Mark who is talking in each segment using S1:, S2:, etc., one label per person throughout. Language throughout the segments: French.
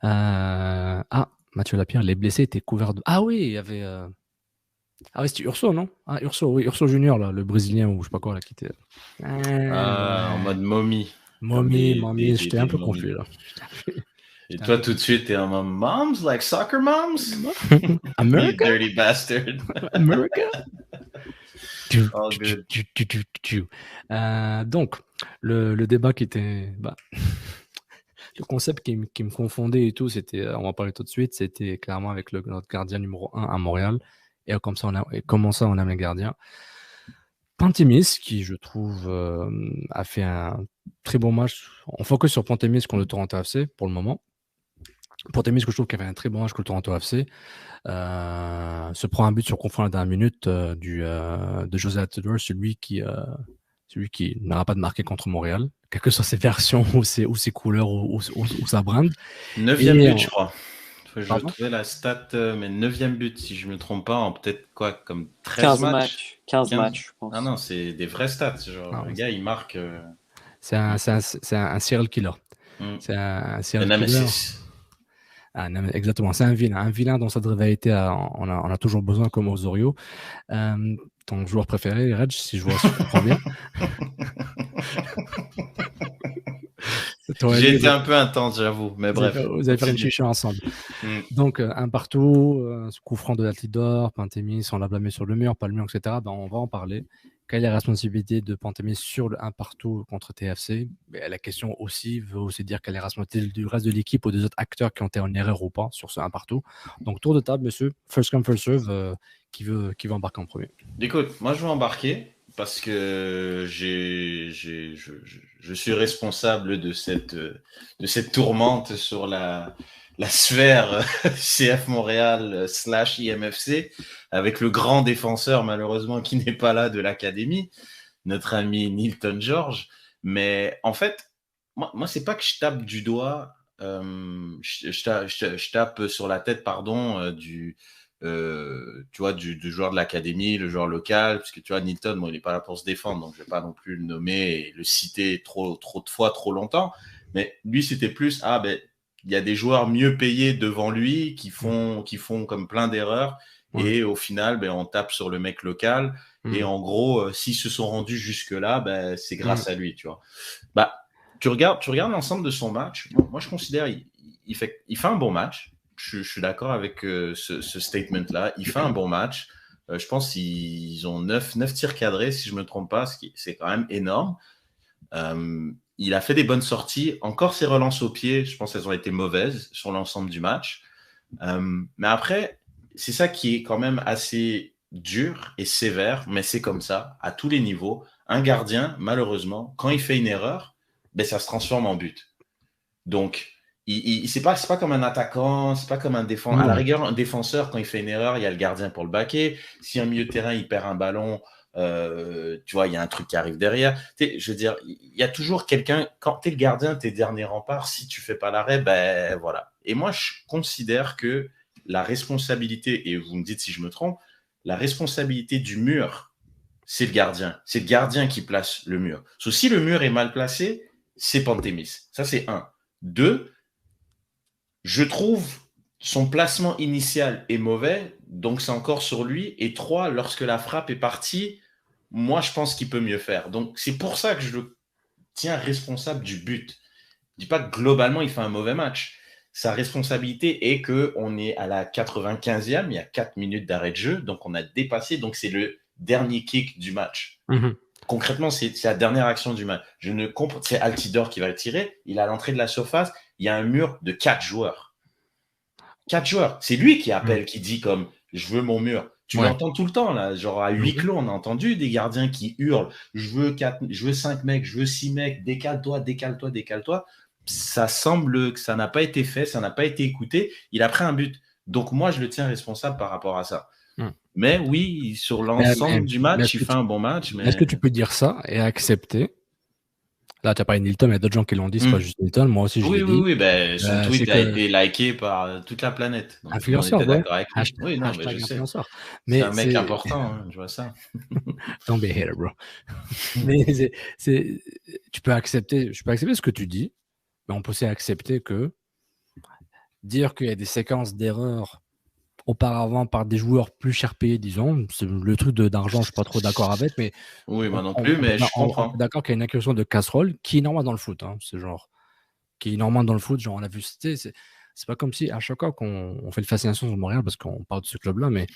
S1: Mathieu Lapierre, les blessés étaient couverts de. Ah oui, il y avait. Ah oui, c'était Urso, non? Ah, Urso, oui, Urso Junior, là, le Brésilien ou je sais pas quoi, là, qui était.
S2: En mode momie, comme
S1: Momie, j'étais un
S2: des
S1: peu
S2: momies.
S1: confus, là.
S2: Et
S1: J'étais un
S2: toi,
S1: peu
S2: tout de suite, t'es en mode moms, like soccer moms?
S1: confus.
S2: You
S1: America?
S2: dirty bastard.
S1: America?
S2: All good.
S1: Donc, le débat qui était. Le concept qui me confondait et tout, c'était, on va en parler tout de suite, c'était clairement avec notre gardien numéro 1 à Montréal. Et comment ça, on aime les gardiens. Pantémis, qui je trouve a fait un très bon match. On focus sur Pantémis contre le Toronto FC pour le moment. Pantémis, que je trouve qu'il avait un très bon match contre le Toronto FC, se prend un but sur confort à la dernière minute de José Altidore, celui qui n'aura pas de marqué contre Montréal, quelles que soient ses versions ou ses couleurs ou sa brand.
S2: Neuvième
S1: Et,
S2: but, je crois. Je vais
S1: pardon?
S2: trouver la stat, mais neuvième but, si je me trompe pas, en peut-être quoi, comme 13
S3: 15
S2: matchs?
S3: matchs. 15
S2: 15.
S3: matchs, je
S2: Ah
S3: pense.
S2: non, c'est des vrais stats. Genre,
S1: Non,
S2: le gars, il marque.
S1: c'est un serial killer.
S2: Hmm.
S1: C'est un
S2: Le
S1: serial killer.
S2: Nemesis.
S1: Ah, non, exactement, c'est un vilain dont cette rivalité, on a toujours besoin comme Osorio. Ton joueur préféré, Reg, si je comprends bien. Toi et
S2: J'ai
S1: lui,
S2: été un peu intense, j'avoue, mais bref,
S1: vous allez faire une
S2: continue.
S1: chicha ensemble.
S2: Hmm.
S1: Donc, un partout, ce coup franc de Altidore, Pantémis, on l'a blâmé sur le mur, pas le mur, etc. Ben, on va en parler. Quelle est la responsabilité de Pantémis sur le 1 partout contre TFC? Mais la question aussi veut aussi dire quelle est la responsabilité du reste de l'équipe ou des autres acteurs qui ont été en erreur ou pas sur ce 1 partout. Donc, tour de table, monsieur. First come, first serve. Qui veut embarquer en premier?
S2: Écoute, moi je vais embarquer parce que je suis responsable de cette tourmente sur la sphère CF Montréal / IMFC avec le grand défenseur malheureusement qui n'est pas là de l'académie, notre ami Nilton George. Mais en fait, moi c'est pas que je tape du doigt, je tape sur la tête, pardon, tu vois, du joueur de l'académie, le joueur local, parce que tu vois, Nilton, bon, il n'est pas là pour se défendre, donc je vais pas non plus le nommer et le citer trop de fois, trop longtemps. Mais lui, c'était plus, il y a des joueurs mieux payés devant lui qui font comme plein d'erreurs.
S1: Ouais.
S2: Et au final, on tape sur le mec local. Et en gros, s'ils se sont rendus jusque-là, c'est grâce à lui, tu vois. Tu regardes l'ensemble de son match. Moi, je considère il fait un bon match. Je suis d'accord avec ce statement-là. Il fait un bon match. Je pense qu'ils ont 9 tirs cadrés, si je ne me trompe pas, c'est quand même énorme. Il a fait des bonnes sorties. Encore ses relances au pied, je pense qu'elles ont été mauvaises sur l'ensemble du match. Mais après, c'est ça qui est quand même assez dur et sévère, mais c'est comme ça, à tous les niveaux. Un gardien, malheureusement, quand il fait une erreur, ça se transforme en but. Donc, c'est pas comme un attaquant, c'est pas comme un défenseur. À la rigueur, un défenseur, quand il fait une erreur, il y a le gardien pour le baquer. Si un milieu de terrain, il perd un ballon, tu vois, il y a un truc qui arrive derrière. Je veux dire, il y a toujours quelqu'un, quand t'es le gardien, t'es dernier rempart, si tu fais pas l'arrêt, voilà. Et moi, je considère que la responsabilité, et vous me dites si je me trompe, la responsabilité du mur, c'est le gardien. C'est le gardien qui place le mur. Si le mur est mal placé, c'est Pantémis. Ça, c'est 1. 2, je trouve son placement initial est mauvais, donc c'est encore sur lui. Et 3, lorsque la frappe est partie, moi, je pense qu'il peut mieux faire. Donc, c'est pour ça que je le tiens responsable du but. Je dis pas que globalement, il fait un mauvais match. Sa responsabilité est qu'on est à la 95e, il y a 4 minutes d'arrêt de jeu, donc on a dépassé, donc c'est le dernier kick du match. Concrètement, c'est la dernière action du match. C'est Altidore qui va le tirer, il est à l'entrée de la surface, il y a un mur de 4 joueurs. 4 joueurs. C'est lui qui appelle, qui dit comme je veux mon mur. Tu l'entends tout le temps, là. Genre, à huis clos, on a entendu des gardiens qui hurlent je veux 5 mecs, je veux 6 mecs, décale-toi, décale-toi, décale-toi. Ça semble que ça n'a pas été fait, ça n'a pas été écouté. Il a pris un but. Donc, moi, je le tiens responsable par rapport à ça. Mais oui, sur l'ensemble du match, il fait un bon match. Mais...
S1: Est-ce que tu peux dire ça et accepter? Là, tu n'as pas Nilton, il y a d'autres gens qui l'ont dit, c'est pas juste Nilton. Moi aussi, je l'ai dit.
S2: Oui, son tweet a été liké par toute la planète. Donc, tout le monde
S1: Influenceur,
S2: était
S1: ouais.
S2: d'accord avec lui. Oui, non, mais je sais.
S1: Influenceur.
S2: C'est un mec important, hein, je vois ça.
S1: Don't be a hater, bro. Mais tu peux accepter, je peux accepter ce que tu dis, mais on peut aussi accepter que dire qu'il y a des séquences d'erreurs auparavant par des joueurs plus cher payés, disons, c'est le truc d'argent, je suis pas trop d'accord avec, mais
S2: Oui, moi non plus, mais je
S1: on
S2: comprends.
S1: est d'accord qu'il y a une accusation de casserole qui est normale dans le foot, hein, c'est genre qui est normal dans le foot, genre on a vu, c'est pas comme si à chaque fois qu'on fait une fascination sur Montréal, parce qu'on parle de ce club-là, mais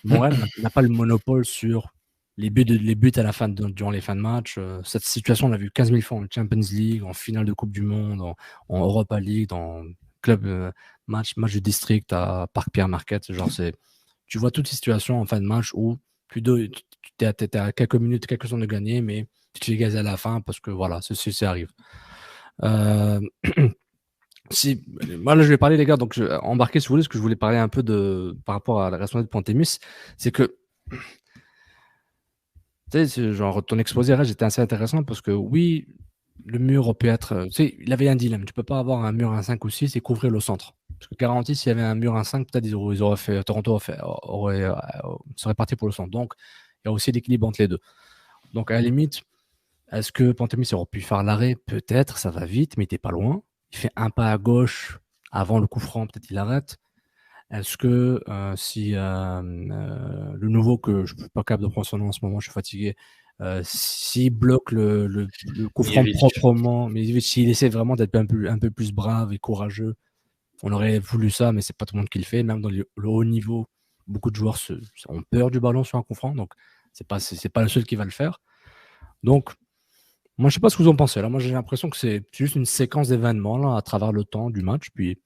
S1: Montréal n'a pas le monopole sur les buts à la fin durant les fins de match. Cette situation, on l'a vu 15 000 fois en Champions League, en finale de Coupe du Monde, en Europa League, dans club match de district à Parc Pierre Marquette. Genre, tu vois toutes ces situations en fin de match où tu es à quelques minutes, quelques secondes de gagner, mais tu te fais gazer à la fin parce que voilà, ça arrive. Moi là je vais parler les gars, donc je embarquer si vous voulez, parce que je voulais parler un peu par rapport à la responsabilité de Pantémis, c'est que tu sais, genre ton exposé là, j'étais assez intéressant parce que oui, le mur aurait pu être, tu sais, il avait un dilemme, tu peux pas avoir un mur à 5 ou 6 et couvrir le centre. Parce que garanti, s'il y avait un mur à 5, peut-être ils auraient fait, Toronto serait parti pour le centre. Donc il y a aussi l'équilibre entre les deux. Donc à la limite, est-ce que Pantémis aurait pu faire l'arrêt? Peut-être, ça va vite, mais il était pas loin. Il fait un pas à gauche avant le coup franc, peut-être il arrête. Est-ce que si le nouveau, que je ne suis pas capable de prendre son nom en ce moment, je suis fatigué, s'il bloque le coup franc proprement, mais s'il essaie vraiment d'être un peu plus brave et courageux, on aurait voulu ça, mais c'est pas tout le monde qui le fait. Même dans le haut niveau, beaucoup de joueurs ont peur du ballon sur un coup franc, donc c'est pas le seul qui va le faire. Donc, moi, je sais pas ce que vous en pensez. Là, moi, j'ai l'impression que c'est juste une séquence d'événements là, à travers le temps du match. Puis,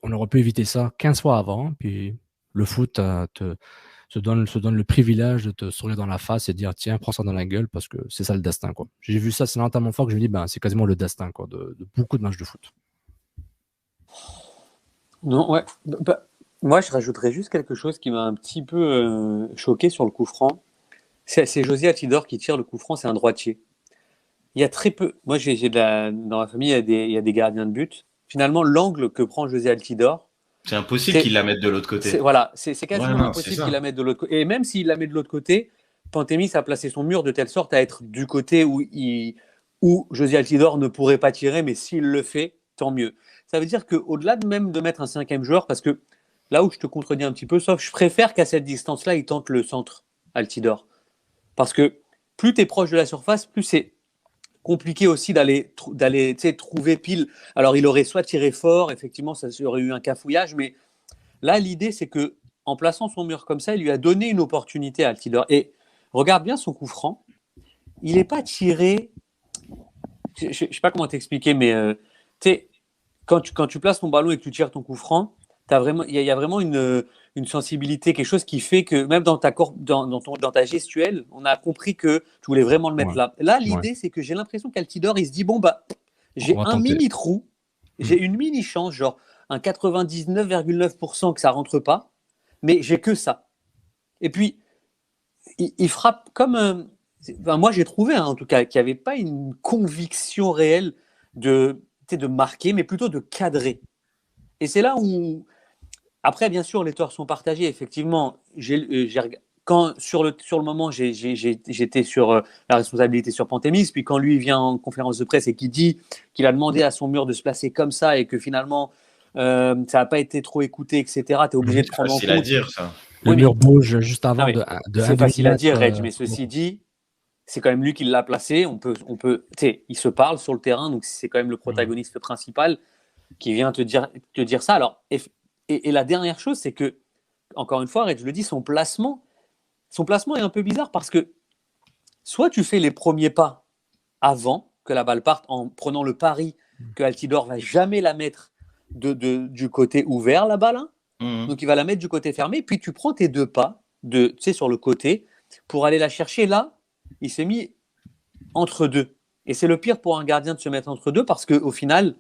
S1: on aurait pu éviter ça 15 fois avant. Puis, le foot se donne le privilège de te sourire dans la face et de dire tiens, prends ça dans la gueule parce que c'est ça le destin. Quoi. J'ai vu ça, c'est notamment fort que je me dis ben, c'est quasiment le destin quoi, de beaucoup de matchs de foot.
S3: Non, ouais. Moi, je rajouterais juste quelque chose qui m'a un petit peu choqué sur le coup franc. C'est José Altidore qui tire le coup franc, c'est un droitier. Il y a très peu. Moi, dans ma famille, il y a des gardiens de but. Finalement, l'angle que prend José Altidore,
S2: c'est impossible qu'il la mette de l'autre côté.
S3: Voilà, c'est quasiment impossible qu'il la mette de l'autre côté. Et même s'il la met de l'autre côté, Pantémis a placé son mur de telle sorte à être du côté où José Altidore ne pourrait pas tirer, mais s'il le fait, tant mieux. Ça veut dire qu'au-delà même de mettre un cinquième joueur, parce que là où je te contredis un petit peu, sauf je préfère qu'à cette distance-là, il tente le centre, Altidore. Parce que plus tu es proche de la surface, plus c'est compliqué aussi d'aller trouver pile. Alors, il aurait soit tiré fort, effectivement, ça aurait eu un cafouillage, mais là, l'idée, c'est que en plaçant son mur comme ça, il lui a donné une opportunité à Altidore. Et regarde bien son coup franc. Il n'est pas tiré. Je ne sais pas comment t'expliquer, mais quand tu places ton ballon et que tu tires ton coup franc, il y a vraiment une sensibilité, quelque chose qui fait que même dans ta gestuelle, on a compris que tu voulais vraiment le mettre là. Là, l'idée, c'est que j'ai l'impression qu'Altidore, il se dit bon, bah, j'ai un mini trou, j'ai une mini chance, genre un 99,9% que ça rentre pas, mais j'ai que ça. Et puis, il frappe comme. Moi, j'ai trouvé, en tout cas, qu'il n'y avait pas une conviction réelle de marquer, mais plutôt de cadrer. Et c'est là où. Après, bien sûr, les torts sont partagés. Effectivement, quand sur le moment, j'étais sur la responsabilité sur Pantémis. Puis quand lui vient en conférence de presse et qu'il dit qu'il a demandé à son mur de se placer comme ça et que finalement, ça n'a pas été trop écouté, etc., tu es obligé de prendre en compte.
S2: C'est facile à dire, ça.
S1: Le mur bouge juste avant
S3: c'est facile à dire, Reg, mais ceci dit, c'est quand même lui qui l'a placé. Il se parle sur le terrain, donc c'est quand même le protagoniste principal qui vient te dire ça. Alors, et la dernière chose, c'est que, encore une fois, Reg, je le dis, son placement est un peu bizarre parce que soit tu fais les premiers pas avant que la balle parte en prenant le pari que Altidore va jamais la mettre du côté ouvert, la balle, hein. Donc il va la mettre du côté fermé, puis tu prends tes deux pas sur le côté pour aller la chercher. Là, il s'est mis entre deux. Et c'est le pire pour un gardien de se mettre entre deux parce qu'au final,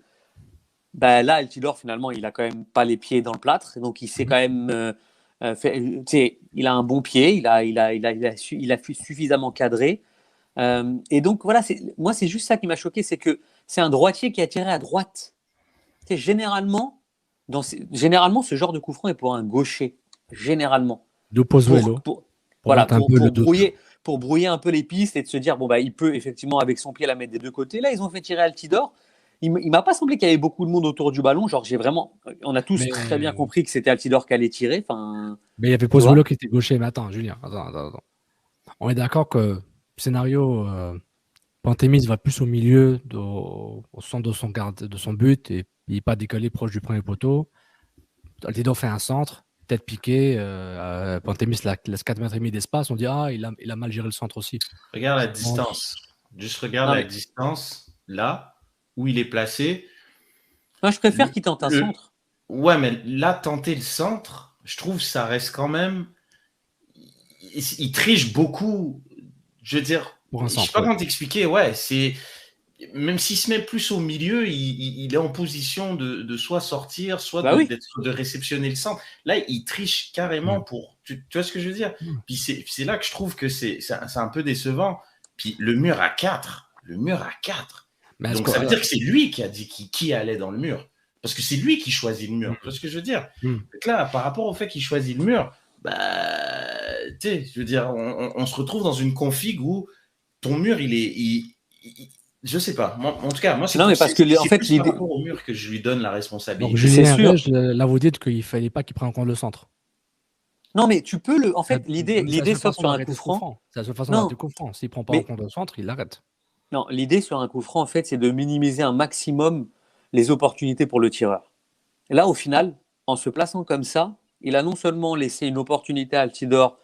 S3: là, Altidore, finalement, il a quand même pas les pieds dans le plâtre. Donc il s'est quand même il a un bon pied, il a suffisamment cadré. Et donc voilà, moi c'est juste ça qui m'a choqué, c'est que c'est un droitier qui a tiré à droite. Généralement, ce genre de coup franc est pour un gaucher, généralement. Pour brouiller un peu les pistes et de se dire, bon, bah, il peut effectivement avec son pied la mettre des deux côtés. Là, ils ont fait tirer Altidore. il m'a pas semblé qu'il y avait beaucoup de monde autour du ballon. Genre, on a tous très bien compris que c'était Altidore qui allait tirer.
S1: Mais il y avait Pozuelo qui était gaucher. Mais attends, Julien, attends. On est d'accord que scénario, Pantémis va plus au milieu, au centre de son but, et il n'est pas décalé proche du premier poteau. Altidore fait un centre, tête piquée. Pantémis laisse 4 mètres et demi d'espace. On dit il a mal géré le centre aussi.
S2: Regarde la distance. Juste regarde la distance là où il est placé.
S3: Moi, je préfère qu'il tente un centre.
S2: Ouais, mais là, tenter le centre, je trouve ça reste quand même. Il triche beaucoup. Je veux dire, je ne sais pas comment t'expliquer. Ouais, c'est. Même s'il se met plus au milieu, il est en position de soit sortir, soit de réceptionner le centre. Là, il triche carrément pour. Tu vois ce que je veux dire? Puis c'est là que je trouve que c'est un peu décevant. Puis le mur à 4.
S1: Mais
S2: donc ça veut dire que c'est lui qui a dit qui allait dans le mur. Parce que c'est lui qui choisit le mur. Tu vois ce que je veux dire? Donc là, par rapport au fait qu'il choisit le mur, tu sais, je veux dire, on se retrouve dans une config où ton mur, il est. Je sais pas. En tout cas, moi, c'est par rapport au mur que je lui donne la responsabilité.
S1: Donc, Julien Rege, là, vous dites qu'il fallait pas qu'il prenne en compte le centre.
S3: Non, mais tu peux En fait, l'idée sauf sur un coup franc.
S1: C'est la seule façon d'arrêter le coup franc. S'il prend pas en compte le centre, il l'arrête.
S3: Non, l'idée sur un coup franc, en fait, c'est de minimiser un maximum les opportunités pour le tireur. Et là, au final, en se plaçant comme ça, il a non seulement laissé une opportunité à Altidore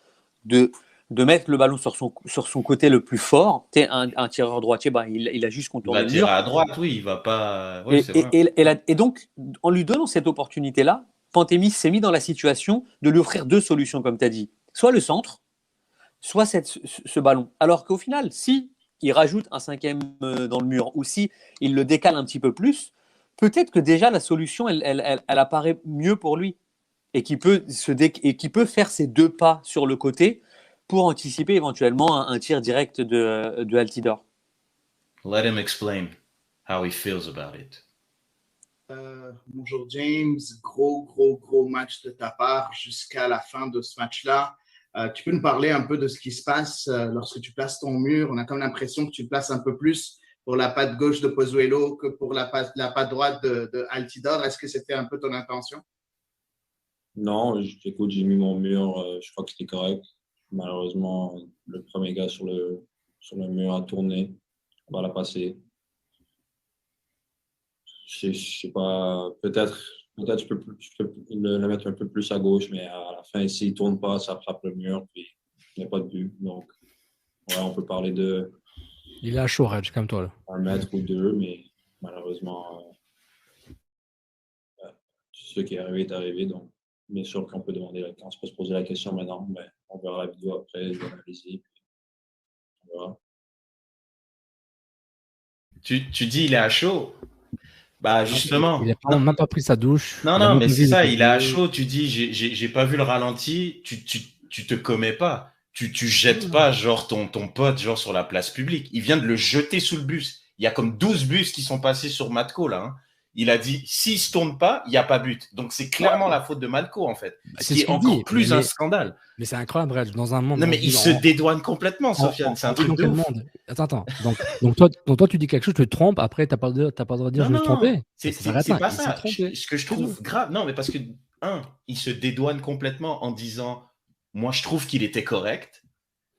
S3: de mettre le ballon sur son côté le plus fort. Un tireur droitier, il a juste contourné le mur.
S2: Il va tirer à droite, oui, il va pas. Ouais,
S3: et donc, en lui donnant cette opportunité-là, Pantémis s'est mis dans la situation de lui offrir 2 solutions, comme tu as dit. Soit le centre, soit ce ballon. Alors qu'au final, si il rajoute un 5e dans le mur, ou si il le décale un petit peu plus, peut-être que déjà la solution, elle apparaît mieux pour lui. Et qui peut faire ces 2 pas sur le côté pour anticiper éventuellement un tir direct de Altidore.
S2: Let him explain how he feels about it.
S4: Bonjour James, gros match de ta part jusqu'à la fin de ce match-là. Tu peux nous parler un peu de ce qui se passe lorsque tu places ton mur? On a comme l'impression que tu places un peu plus pour la patte gauche de Pozuelo que pour la patte droite de Altidore. Est-ce que c'était un peu ton intention?
S5: Non, écoute, j'ai mis mon mur, je crois que c'était correct. Malheureusement, le premier gars sur le mur a tourné. On va la passer. Je sais pas, peut-être je peux le mettre un peu plus à gauche, mais à la fin, s'il ne tourne pas, ça frappe le mur, puis il n'y a pas de but. Donc, ouais, on peut parler de.
S1: Il est à chaud, Reg, comme toi. Là.
S5: 1 mètre ou 2, mais malheureusement, ce qui est arrivé est arrivé. Donc, bien sûr qu'on peut on se peut se poser la question maintenant, mais on verra la vidéo après, je vais analyser. On verra.
S2: Tu dis il est à chaud. Bah justement.
S1: Il n'a même pas pris sa douche.
S2: Non, mais c'est ça, il est à chaud. Tu dis j'ai pas vu le ralenti. Tu te commets pas. Tu jettes pas genre ton pote genre sur la place publique. Il vient de le jeter sous le bus. Il y a comme 12 bus qui sont passés sur Matko là. Hein. Il a dit s'il se tourne pas, il n'y a pas but. Donc c'est clairement la faute de Malco en fait. Ce qui est encore plus un scandale.
S1: Mais c'est incroyable, Brad, dans un monde.
S2: Non mais il se dédouane complètement, Sofiane. C'est un truc de ouf.
S1: Attends. Donc toi tu dis quelque chose, tu te trompes. Après t'as pas le droit de dire je me suis trompé.
S2: C'est pas ça. Ce que je trouve grave. Non mais parce que il se dédouane complètement en disant moi je trouve qu'il était correct.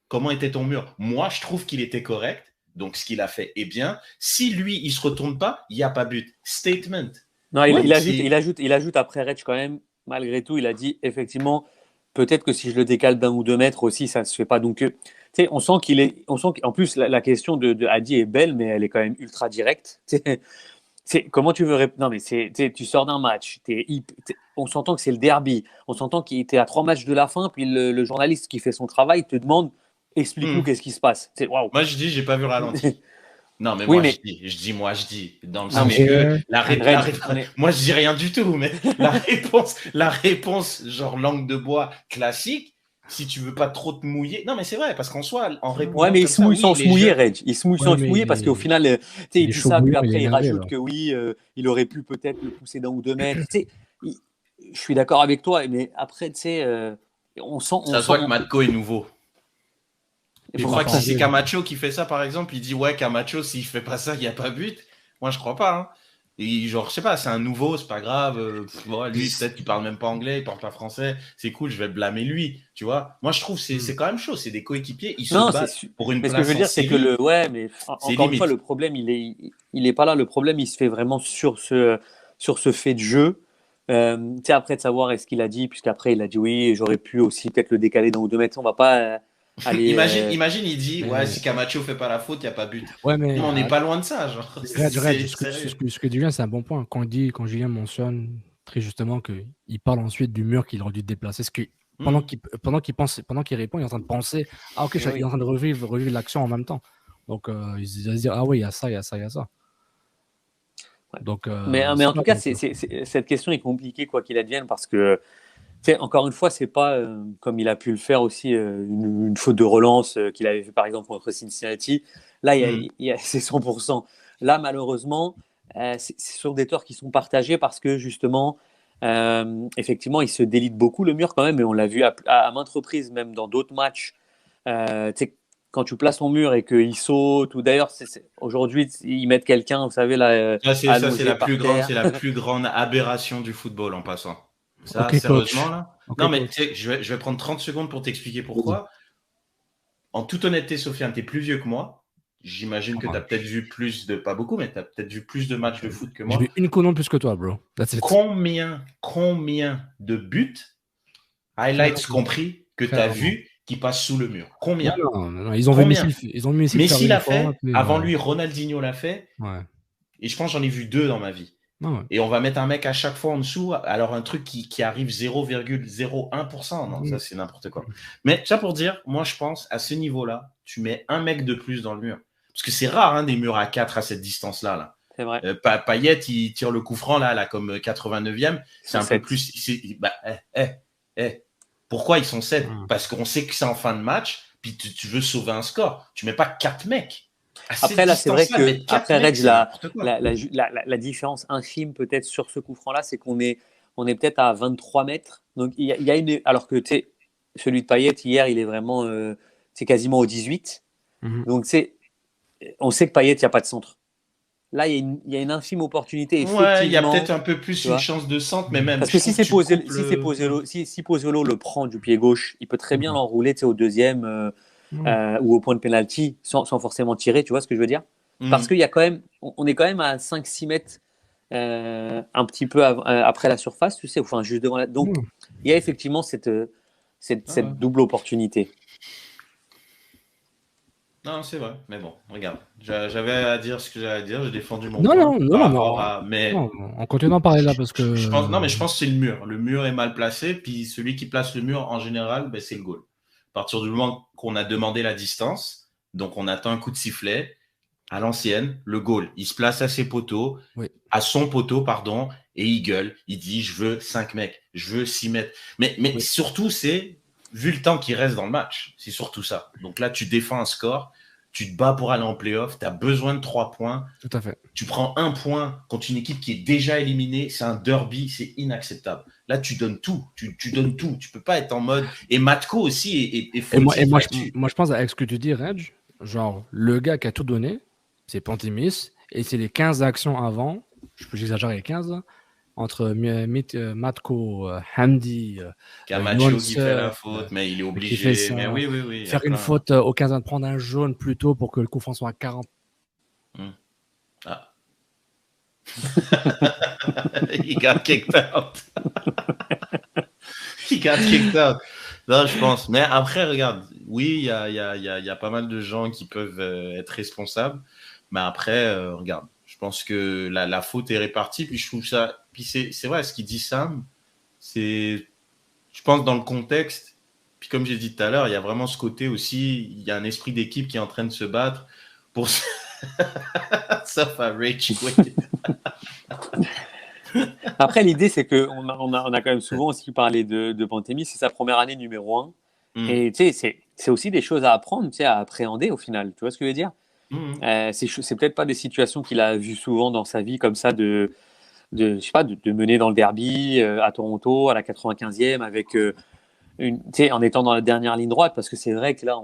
S2: Comment était ton mur? Moi je trouve qu'il était correct. Donc, ce qu'il a fait est bien. Si lui, il ne se retourne pas, il n'y a pas but. Statement.
S3: Non, il ajoute après Reg quand même, malgré tout, il a dit effectivement, peut-être que si je le décale d'1 ou 2 mètres aussi, ça ne se fait pas. Donc, tu sais, on sent qu'en plus, la question de Hadi est belle, mais elle est quand même ultra directe. Comment tu veux répondre? Non, mais tu sors d'un match, on s'entend que c'est le derby, on s'entend qu'il était à 3 matchs de la fin, puis le journaliste qui fait son travail te demande explique-nous qu'est-ce qui se passe. Wow.
S2: Moi, je dis, j'ai pas vu ralenti. Non, mais moi, je dis. Dans le sens que moi, je dis rien du tout, mais la réponse, genre langue de bois classique, si tu veux pas trop te mouiller. Non, mais c'est vrai, parce qu'en soi, en réponse.
S3: Ouais, mais il se mouille sans se mouiller, Reg. Il se mouille sans se mouiller parce qu'au final, il dit ça, puis après, il rajoute que oui, il aurait pu peut-être le pousser d'1 ou 2 mètres. Je suis d'accord avec toi, mais après, tu sais, on sent.
S2: Ça se voit que Matko est nouveau. Je crois que si c'est Camacho qui fait ça, par exemple, il dit ouais, Camacho, s'il fait pas ça, il n'y a pas but. Moi, je crois pas. Hein. Et genre, je sais pas, c'est un nouveau, c'est pas grave. Lui, peut-être qu'il parle même pas anglais, il parle pas français. C'est cool, je vais blâmer lui, tu vois. Moi, je trouve que c'est quand même chaud. C'est des coéquipiers, ils se battent pour une
S3: mais
S2: place
S3: ce que je veux dire, c'est que
S2: mais
S3: encore une fois, le problème, il est pas là. Le problème, il se fait vraiment sur ce fait de jeu. Après de savoir est-ce qu'il a dit, puisqu'après il a dit oui, j'aurais pu aussi peut-être le décaler d'un ou 2 mètres. On va pas aller.
S2: Imagine, il dit si Camacho fait pas la faute, il y a pas but.
S1: Ouais, mais
S2: on n'est pas loin de ça, genre.
S1: Ce que Julien, c'est un bon point. Quand Julien mentionne très justement qu'il parle ensuite du mur qu'il aurait dû déplacer, ce que pendant qu'il répond, il est en train de penser ok, il est en train de revivre l'action en même temps. Donc il se dit ah oui, il y a ça, il y a ça, il y a ça. Donc,
S3: mais en tout cas, cette question est compliquée quoi qu'il advienne parce que encore une fois, c'est pas comme il a pu le faire aussi une faute de relance qu'il avait fait par exemple contre Cincinnati. Là, c'est 100%. Là, malheureusement, c'est sur des torts qui sont partagés parce que justement, effectivement, il se délite beaucoup le mur quand même, et on l'a vu à maintes reprises, même dans d'autres matchs. Quand tu places ton mur et qu'il saute, ou d'ailleurs, aujourd'hui, ils mettent quelqu'un, vous savez, là.
S2: C'est la plus grande aberration du football en passant. Ça, sérieusement, là. Non, mais je vais prendre 30 secondes pour t'expliquer pourquoi. En toute honnêteté, Sofiane, tu es plus vieux que moi. J'imagine que tu as peut-être vu pas beaucoup, mais tu as peut-être vu plus de matchs de foot que moi.
S1: J'ai vu une colonne plus que toi, bro.
S2: Combien de buts, highlights compris, que tu as vu qui passent sous le mur? Combien?
S1: Non, ils ont vu Messi.
S2: Messi l'a fait. Avant lui, Ronaldinho l'a fait.
S1: Ouais.
S2: Et je pense que j'en ai vu 2 dans ma vie. Et on va mettre un mec à chaque fois en dessous, alors un truc qui arrive 0,01%. Non, ça c'est n'importe quoi. Mais ça pour dire, moi je pense à ce niveau-là, tu mets un mec de plus dans le mur. Parce que c'est rare des murs à 4 à cette distance-là. Là.
S3: C'est vrai.
S2: Payet, il tire le coup franc là comme 89e. C'est un peu plus. Pourquoi ils sont 7 ? Parce qu'on sait que c'est en fin de match, puis tu veux sauver un score. Tu mets pas 4 mecs.
S3: Après, là, c'est vrai que après Reg, la différence infime peut-être sur ce coup franc-là, c'est qu'on est peut-être à 23 mètres. Donc, il y a une. Alors que celui de Payet, hier, il est vraiment c'est quasiment au 18. Donc, on sait que Payet, il n'y a pas de centre. Là, il y a une infime opportunité.
S2: Ouais, il y a peut-être un peu plus une chance de centre, mais même.
S3: Parce que si Pozzolo le prend du pied gauche, il peut très bien l'enrouler au deuxième. Ou au point de pénalty sans forcément tirer, tu vois ce que je veux dire? Parce qu'il y a quand même, on est quand même à 5-6 mètres un petit peu après la surface, tu sais, enfin juste devant la. Donc il y a effectivement cette double opportunité.
S2: Non, c'est vrai, mais bon, regarde, j'avais à dire ce que j'avais à dire, j'ai défendu mon
S1: point. On continue d'en parler là parce que.
S2: Je pense que c'est le mur. Le mur est mal placé, puis celui qui place le mur en général, c'est le goal. À partir du moment qu'on a demandé la distance, donc on attend un coup de sifflet, à l'ancienne, le goal, il se place à ses poteaux, à son poteau, pardon, et il gueule, il dit je veux 5 mecs, je veux 6 mètres. Mais surtout, c'est, vu le temps qui reste dans le match, c'est surtout ça. Donc là, tu défends un score, tu te bats pour aller en play-off, tu as besoin de 3 points.
S1: Tout à fait.
S2: Tu prends 1 point contre une équipe qui est déjà éliminée, c'est un derby, c'est inacceptable. Là, tu donnes tout, tu donnes tout. Tu peux pas être en mode. Et Matko aussi est
S1: moi, je pense avec ce que tu dis, Reg, genre, le gars qui a tout donné, c'est Pantémis, et c'est les 15 actions avant, j'exagère les 15, là, entre Matko, Hamdi,
S2: Camacho qui fait la faute, mais il est obligé. Mais oui.
S1: Faire une faute au 15 de prendre un jaune plus tôt pour que le coup franc soit à 40.
S2: He got kicked out. Non, je pense. Mais après, regarde, oui, il y a pas mal de gens qui peuvent être responsables. Mais après, regarde, je pense que la faute est répartie. Puis je trouve ça. Puis c'est vrai, ce qu'il dit Sam, c'est. Je pense dans le contexte. Puis comme j'ai dit tout à l'heure, il y a vraiment ce côté aussi. Il y a un esprit d'équipe qui est en train de se battre pour. Sauf à Rich.
S3: Après, l'idée, c'est qu'on a quand même souvent aussi parlé de Pantémis. C'est sa première année numéro 1. Et tu sais, c'est aussi des choses à apprendre, tu sais, à appréhender au final. Tu vois ce que je veux dire? C'est peut-être pas des situations qu'il a vues souvent dans sa vie comme ça de mener dans le derby à Toronto à la 95e avec en étant dans la dernière ligne droite, parce que c'est vrai que là,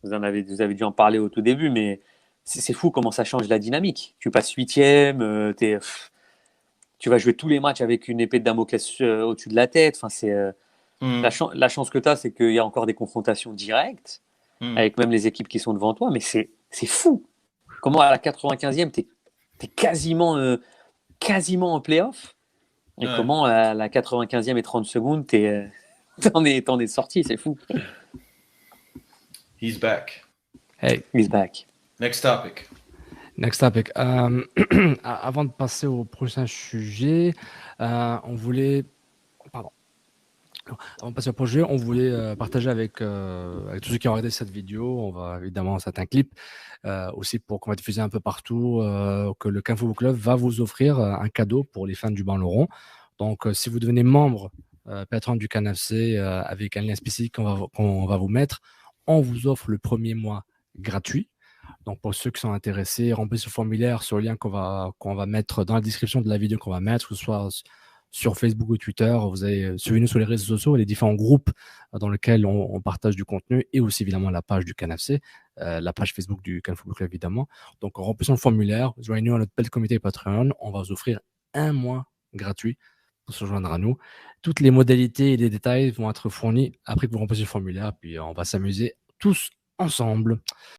S3: vous avez dû en parler au tout début, mais c'est fou comment ça change la dynamique. Tu passes 8e, tu vas jouer tous les matchs avec une épée de Damoclès au-dessus de la tête. Enfin, c'est la chance que tu as, c'est qu'il y a encore des confrontations directes avec même les équipes qui sont devant toi, mais c'est fou. Comment à la 95e, tu es quasiment en play-off, et comment à la 95e et 30 secondes, t'en es sorti, c'est fou.
S2: He's back.
S1: Hey.
S3: He's back.
S2: Next topic.
S1: Avant de passer au prochain sujet, on voulait partager avec tous ceux qui ont regardé cette vidéo. On va évidemment certains clips aussi pour qu'on va diffuser un peu partout, que le Can Football Club va vous offrir un cadeau pour les fans du ballon rond. Donc, si vous devenez membre patron du Can FC avec un lien spécifique qu'on va vous mettre, on vous offre le premier mois gratuit. Donc, pour ceux qui sont intéressés, remplissez ce formulaire sur le lien qu'on va mettre dans la description de la vidéo qu'on va mettre, que ce soit sur Facebook ou Twitter. Suivez-nous sur les réseaux sociaux et les différents groupes dans lesquels on partage du contenu, et aussi évidemment la page du Can FC, la page Facebook du Can Football Club évidemment. Donc, remplissons le formulaire, joignez-nous à notre bel comité Patreon. On va vous offrir un mois gratuit pour se joindre à nous. Toutes les modalités et les détails vont être fournis après que vous remplissez le formulaire, puis on va s'amuser tous ensemble.